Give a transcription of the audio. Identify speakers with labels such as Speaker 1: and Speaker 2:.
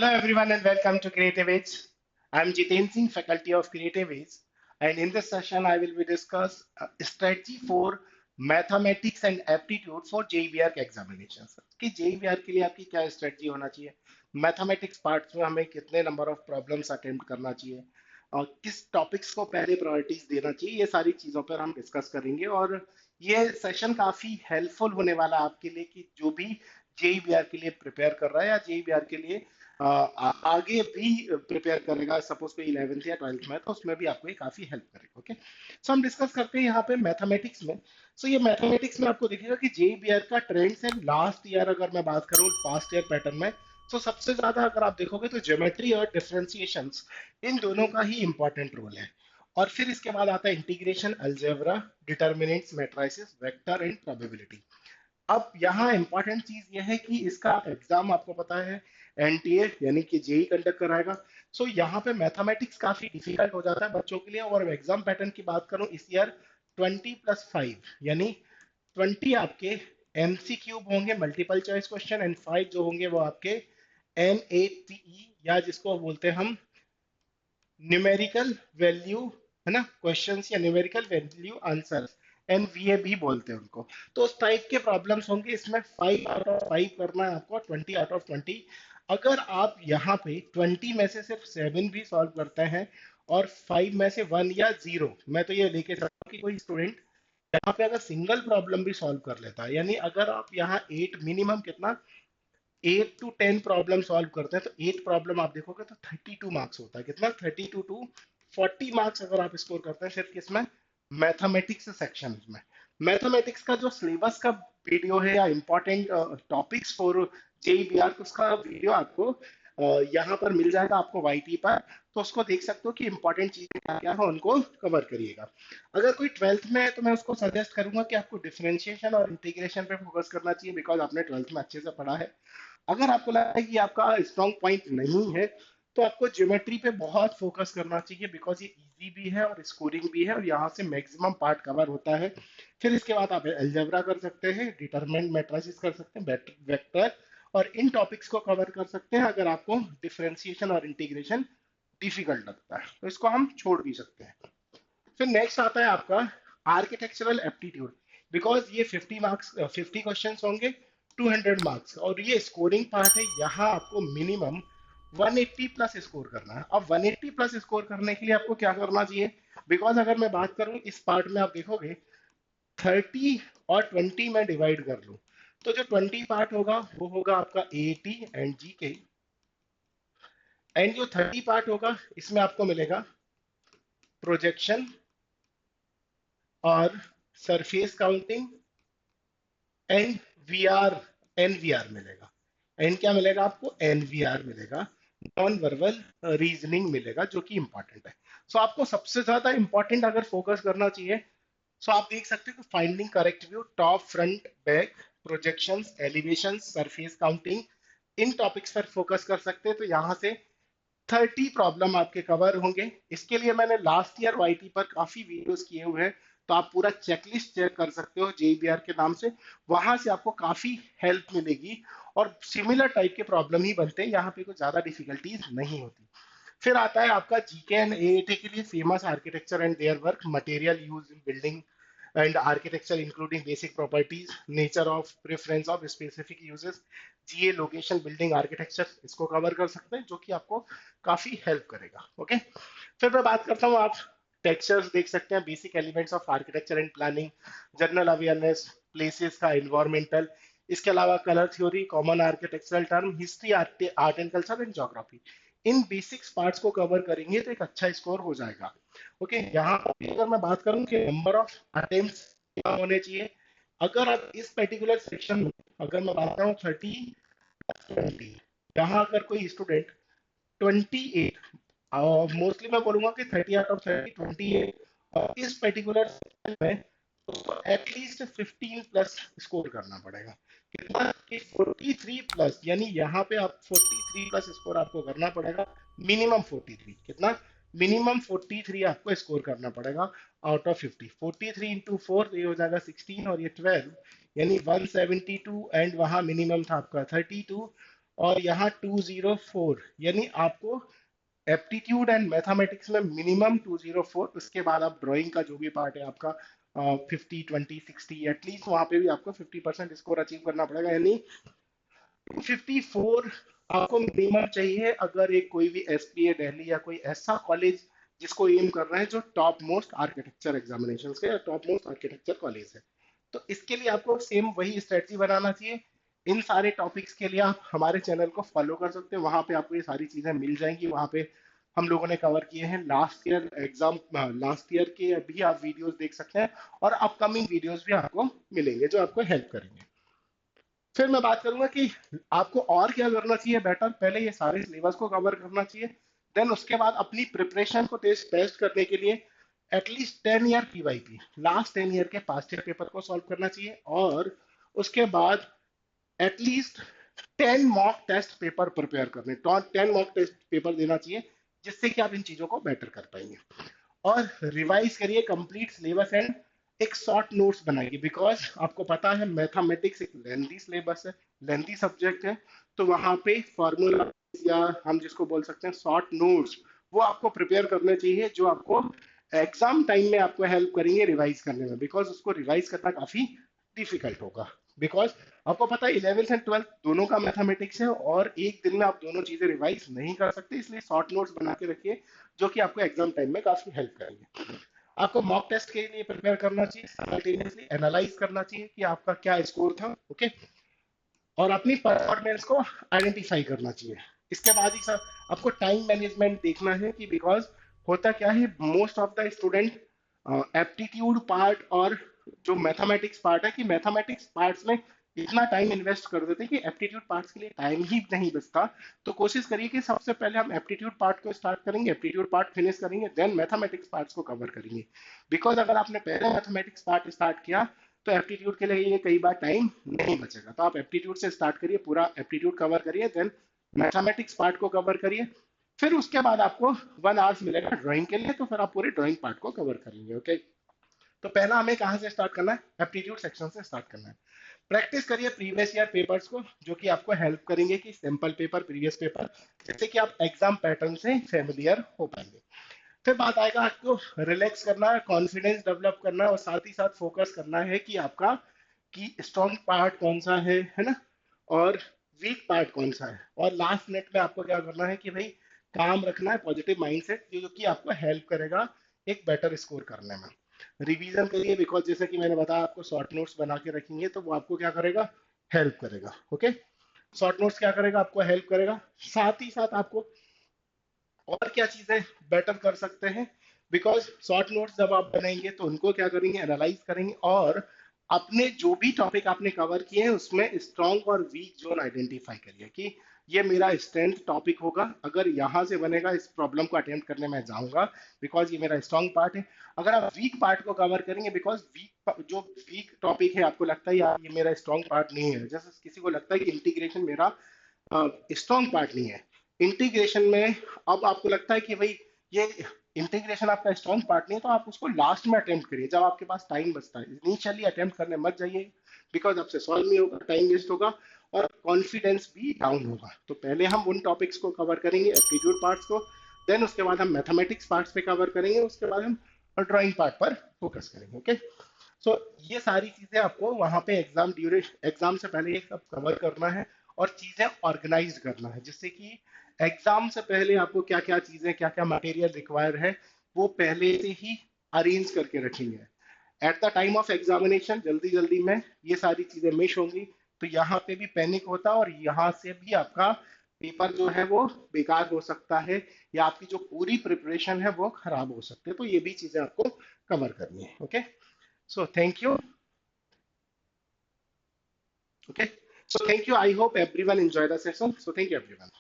Speaker 1: Hello everyone and welcome to Creative Age. I'm Jiten Singh, faculty of Creative Age, and in this session I will be discuss strategy for mathematics and aptitude for JEBR के examinations. कि JEBR के लिए आपकी क्या strategy होना चाहिए? Mathematics parts में हमें कितने number of problems attempt करना चाहिए? और किस टॉपिक्स को पहले प्रायोरिटीज देना चाहिए, ये सारी चीजों पर हम डिस्कस करेंगे। और ये सेशन काफी हेल्पफुल होने वाला है आपके लिए कि जो भी जेईबीआर के लिए प्रिपेयर कर रहा है या जेईबीआर के लिए आगे भी प्रिपेयर करेगा, सपोज कोई 11th या 12th में है, तो उसमें भी आपको ये काफी हेल्प करेगा। ओके, सो हम डिस्कस करते हैं यहाँ पे मैथमेटिक्स में। सो ये मैथमेटिक्स में आपको दिखेगा कि जेईबीआर का ट्रेंड्स है लास्ट ईयर, अगर मैं बात करूँ पास्ट ईयर पैटर्न में, तो सबसे ज्यादा अगर आप देखोगे तो ज्योमेट्री और डिफरेंशिएशंस, इन दोनों का ही इंपॉर्टेंट रोल है। और फिर इसके बाद आता है integration, algebra, determinants, matrices, vector and probability. अब यहाँ इंपॉर्टेंट चीज ये है कि इसका एग्जाम आपको पता है एनटीए यानी कि जेई कंडक्ट कराएगा। सो यहाँ पे मैथमेटिक्स काफी डिफिकल्ट हो जाता है बच्चों के लिए। और एग्जाम पैटर्न की बात करूं इस ईयर 20+5 यानी 20 आपके एमसी क्यूब होंगे, मल्टीपल चॉइस क्वेश्चन, एंड 5 जो होंगे वो आपके एनएटीई या जिसको बोलते हैं हम न्यूमेरिकल वैल्यू, है ना, क्वेश्चंस या न्यूमेरिकल वैल्यू आंसर्स, एनवीए भी बोलते हैं उनको। तो उस टाइप के प्रॉब्लम्स होंगे इसमें। 5 आउट ऑफ 5 करना है आपको, 20 आउट ऑफ 20। अगर आप यहाँ पे 20 में से सिर्फ 7 भी सॉल्व करते हैं और 5 में से 1 या 0, मैं तो ये लेके चलता हूँ कि कोई स्टूडेंट यहाँ पे अगर सिंगल प्रॉब्लम भी सॉल्व कर लेता है, यानी अगर आप यहाँ 8 मिनिमम कितना 8 to 10 प्रॉब्लम सॉल्व करते हैं, तो 8 प्रॉब्लम आप देखोगे तो 32 मार्क्स होता है। कितना? 32 to 40 मार्क्स अगर आप स्कोर करते हैं सिर्फ किसमें, मैथमेटिक्स सेक्शन में। मैथमेटिक्स का जो सिलेबस का वीडियो है या इंपॉर्टेंट टॉपिक्स फॉर जेईबीआर, उसका वीडियो आपको यहाँ पर मिल जाएगा आपको वाईटी पर। तो उसको देख सकते हो कि इंपॉर्टेंट चीजें क्या क्या है, उनको कवर करिएगा। अगर कोई 12th में है तो मैं उसको सजेस्ट करूंगा कि आपको डिफरेंशिएशन और इंटीग्रेशन पे फोकस करना चाहिए, बिकॉज आपने 12th में अच्छे से पढ़ा है। अगर आपको लगता है कि आपका स्ट्रॉन्ग पॉइंट नहीं है, तो आपको ज्योमेट्री पे बहुत फोकस करना चाहिए, बिकॉज ये इजी भी है और स्कोरिंग भी है और यहाँ से मैक्सिमम पार्ट कवर होता है। फिर इसके बाद आप अलजेब्रा कर सकते हैं, डिटरमिनेंट मैट्रिसेस कर सकते हैं, वेक्टर, और इन टॉपिक्स को कवर कर सकते हैं अगर आपको डिफरेंशिएशन और इंटीग्रेशन डिफिकल्ट लगता है, तो इसको हम छोड़ भी सकते हैं। फिर नेक्स्ट आता है आपका आर्किटेक्चरल एप्टीट्यूड। बिकॉज ये 50 मार्क्स, 50 क्वेश्चन होंगे, 200 मार्क्स, और ये स्कोरिंग पार्ट है। यहाँ आपको मिनिमम 180 प्लस स्कोर करना है। अब 180 प्लस स्कोर करने के लिए आपको क्या करना चाहिए? बिकॉज अगर मैं बात करूं इस पार्ट में, आप देखोगे 30 और 20 में डिवाइड कर लूं, तो जो 20 पार्ट होगा वो होगा आपका एटी एंड जी के, एंड जो 30 पार्ट होगा इसमें आपको मिलेगा प्रोजेक्शन और surface counting and VR, NVR मिलेगा। एंड क्या मिलेगा आपको? एनवीआर मिलेगा, नॉन वर्बल रीजनिंग मिलेगा, जो कि इंपॉर्टेंट है। सो आपको सबसे ज्यादा इंपॉर्टेंट अगर फोकस करना चाहिए, सो आप देख सकते हो कि finding correct view, top, front, back, projections, elevation, surface counting, इन टॉपिक्स पर फोकस कर सकते हैं। तो यहाँ से 30 प्रॉब्लम आपके कवर होंगे। इसके लिए मैंने लास्ट ईयर वाईटी पर काफी वीडियोस किए हुए हैं, तो आप पूरा चेकलिस्ट चेक कर सकते हो जेईबीआर के नाम से। वहां से आपको काफी हेल्प मिलेगी और सिमिलर टाइप के प्रॉब्लम ही बनते हैं, यहाँ पे कोई ज्यादा डिफिकल्टीज नहीं होती। फिर आता है आपका जीके एंड एएटी के लिए famous architecture and their work, material use in building and architecture including basic properties, nature of preference of specific uses, GA, location, building architecture, इसको कवर कर सकते हैं, जो कि आपको काफी हेल्प करेगा। ओके, फिर मैं बात करता हूँ, आप टेक्सचर्स देख सकते हैं, basic elements of architecture and planning, general awareness, places का एनवायरमेंटल, इसके अलावा colour theory, common architectural term, history, art and culture and geography. In basics parts को कवर करेंगे तो एक अच्छा स्कोर हो जाएगा। ओके, यहाँ पे अगर मैं बात करूं कि नंबर ऑफ अटेम्प्ट्स क्या होने चाहिए, अगर आप इस पर्टिकुलर सेक्शन में, अगर मैं बात करूं 30, यहाँ अगर कोई स्टूडेंट 28, मोस्टली मैं बोलूंगा कि 30 आउट ऑफ 30, 28, और इस पर्टिकुलर सेक्शन में उसको एटलीस्ट 15 प्लस स्कोर करना पड़ेगा। कितना? कि 43 प्लस, यानी यहाँ पे आप 43 प्लस स्कोर आपको करना पड़ेगा। मिनिमम 43, कितना? मिनिमम 43 आपको स्कोर करना पड़ेगा आउट ऑफ 50। 43 इंटू 4 ये हो जाएगा 16, और ये 12, यानी 172, एंड वहां मिनिमम था आपका 32, और यहाँ 204, यानी आपको एप्टीट्यूड एंड मैथमेटिक्स में मिनिमम 204। उसके बाद आप ड्राइंग का जो भी पार्ट है आपका 50, 20, 60, एटलीस्ट वहां पे भी आपको 50% स्कोर अचीव करना पड़ेगा, यानी 254 आपको मिनिमम चाहिए अगर एक कोई भी एसपीए दिल्ली या कोई ऐसा कॉलेज जिसको एम कर रहे हैं जो टॉप मोस्ट आर्किटेक्चर एग्जामिनेशन के टॉप मोस्ट आर्किटेक्चर कॉलेज है। तो इसके लिए आपको सेम वही स्ट्रेटजी बनाना चाहिए। इन सारे टॉपिक्स के लिए आप हमारे चैनल को फॉलो कर सकते हैं, वहां पे आपको ये सारी चीजें मिल जाएंगी। वहां पे हम लोगों ने कवर किए हैं last year exam, last year के भी आप वीडियोस देख सकते हैं, और अपकमिंग वीडियोस भी आपको मिलेंगे जो आपको हेल्प करेंगे। फिर मैं बात करूंगा कि आपको और क्या करना चाहिए बेटर। पहले ये सारे सिलेबस को कवर करना चाहिए, देन उसके बाद अपनी प्रिपरेशन को टेस्ट टेस्ट करने के लिए at least 10 year PYP, last 10 year के पास्ट ईयर पेपर को सॉल्व करना चाहिए, और उसके बाद at least 10 mock test paper prepare करने, 10 मॉक टेस्ट पेपर देना चाहिए, जिससे कि आप इन चीजों को बेटर कर पाएंगे। और रिवाइज करिए कंप्लीट सिलेबस एंड एक शॉर्ट नोट्स बनाइए, बिकॉज आपको पता है मैथमेटिक्स एक लेंथी सिलेबस है, लेंथी सब्जेक्ट है। तो वहां पे फॉर्मूला या हम जिसको बोल सकते हैं शॉर्ट नोट्स, वो आपको प्रिपेयर करने चाहिए जो आपको एग्जाम टाइम में आपको हेल्प करेंगे रिवाइज करने में, बिकॉज उसको रिवाइज करना काफी डिफिकल्ट होगा। बिकॉज आपको पता है 11th एंड 12th दोनों का मैथमेटिक्स है, और एक दिन में आप दोनों चीजें रिवाइज नहीं कर सकते, इसलिए शॉर्ट नोट्स बना के रखिए जो कि आपको एग्जाम टाइम में काफी हेल्प करेंगे। आपको मॉक टेस्ट के लिए प्रिपेयर करना चाहिए, साइमल्टेनियसली एनालाइज करना चाहिए कि आपका क्या स्कोर था, ओके, और अपनी परफॉर्मेंस को आइडेंटिफाई करना चाहिए। इसके बाद ही सर आपको टाइम मैनेजमेंट देखना है कि बिकॉज होता क्या है, most of the student aptitude part और जो मैथमेटिक्स पार्ट है, कि मैथमेटिक्स पार्ट्स में इतना टाइम इन्वेस्ट कर देते हैं कि एप्टीट्यूड पार्ट्स के लिए टाइम ही नहीं बचता। तो कोशिश करिए कि सबसे पहले हम एप्टीट्यूड पार्ट को स्टार्ट करेंगे, एप्टीट्यूड पार्ट फिनिश करेंगे, देन मैथमेटिक्स पार्ट्स को कवर करेंगे। बिकॉज अगर आपने पहले मैथमेटिक्स पार्ट स्टार्ट किया तो एप्टीट्यूड के लिए ये कई बार टाइम नहीं बचेगा। तो आप एप्टीट्यूड से स्टार्ट करिए, पूरा एप्टीट्यूड कवर करिए, देन मैथमेटिक्स पार्ट को कवर करिए। फिर उसके बाद आपको 1 आवर्स मिलेगा ड्राइंग के लिए, तो फिर आप पूरे ड्राइंग पार्ट को कवर करेंगे, ओके। तो पहला हमें कहाँ से स्टार्ट करना है, एप्टीट्यूड सेक्शन से स्टार्ट करना है। प्रैक्टिस करिए प्रीवियस ईयर पेपर्स को, जो कि आपको हेल्प करेंगे कि सैंपल पेपर, प्रीवियस पेपर, जिससे कि आप एग्जाम पैटर्न से फेमिलियर हो पाएंगे। फिर बात आएगा आपको रिलैक्स करना है, कॉन्फिडेंस डेवलप करना है, और साथ ही साथ फोकस करना है कि आपका कि स्ट्रॉन्ग पार्ट कौन सा है ना, और वीक पार्ट कौन सा है। और लास्ट मिनट में आपको क्या करना है कि भाई काम रखना है, पॉजिटिव माइंडसेट, जो कि आपको हेल्प करेगा एक बेटर स्कोर करने में। रिवीजन करिए, बिकॉज जैसे कि मैंने बताया आपको शॉर्ट नोट्स बना के रखेंगे तो वो आपको क्या करेगा, हेल्प करेगा, ओके। शॉर्ट नोट्स क्या करेगा, आपको हेल्प करेगा। साथ ही साथ आपको और क्या चीजें बेटर कर सकते हैं, बिकॉज शॉर्ट नोट्स जब आप बनाएंगे तो उनको क्या करेंगे, एनालाइज करेंगे, और अपने जो भी टॉपिक आपने कवर किए हैं उसमें स्ट्रॉन्ग और वीक जोन आइडेंटिफाई करिए कि ये मेरा स्ट्रेंथ टॉपिक होगा, अगर यहाँ से बनेगा इस प्रॉब्लम को अटेम्प्ट करने में जाऊंगा, बिकॉज ये मेरा स्ट्रॉन्ग पार्ट है। अगर आप वीक पार्ट को कवर करेंगे, बिकॉज वीक जो वीक टॉपिक है आपको लगता है यार ये मेरा स्ट्रॉन्ग पार्ट नहीं है, जैसे किसी को लगता है कि इंटीग्रेशन मेरा स्ट्रॉन्ग पार्ट नहीं है, इंटीग्रेशन में अब आपको लगता है कि भाई ये इंटीग्रेशन आपका स्ट्रॉन्ग पार्ट नहीं है, तो आप उसको लास्ट में अटेम्प्ट करिए जब आपके पास टाइम बचता है। इनिशियली अटेम्प्ट करने मत जाइए, बिकॉज आपसे सॉल्व नहीं होगा, टाइम वेस्ट होगा, और कॉन्फिडेंस भी डाउन होगा। तो पहले हम उन टॉपिक्स को कवर करेंगे, एप्टीट्यूड पार्ट्स को, देन उसके बाद हम मैथमेटिक्स पार्ट्स पे कवर करेंगे, उसके बाद हम ड्राइंग पार्ट पर फोकस करेंगे, ओके। सो ये सारी चीजें आपको वहां पे एग्जाम से पहले ये सब कवर करना है, और चीजें ऑर्गेनाइज करना है, जिससे कि एग्जाम से पहले आपको क्या क्या चीजें, क्या क्या मटेरियल रिक्वायर है, वो पहले से ही अरेंज करके रखेंगे। At the time of examination जल्दी जल्दी में ये सारी चीजें मिस होंगी, तो यहाँ पे भी पैनिक होता है, और यहाँ से भी आपका पेपर जो है वो बेकार हो सकता है, या आपकी जो पूरी प्रिपरेशन है वो खराब हो सकती है। तो ये भी चीजें आपको कवर करनी है, okay. So thank you. Okay. So thank you. I hope everyone enjoyed the session. So thank you everyone.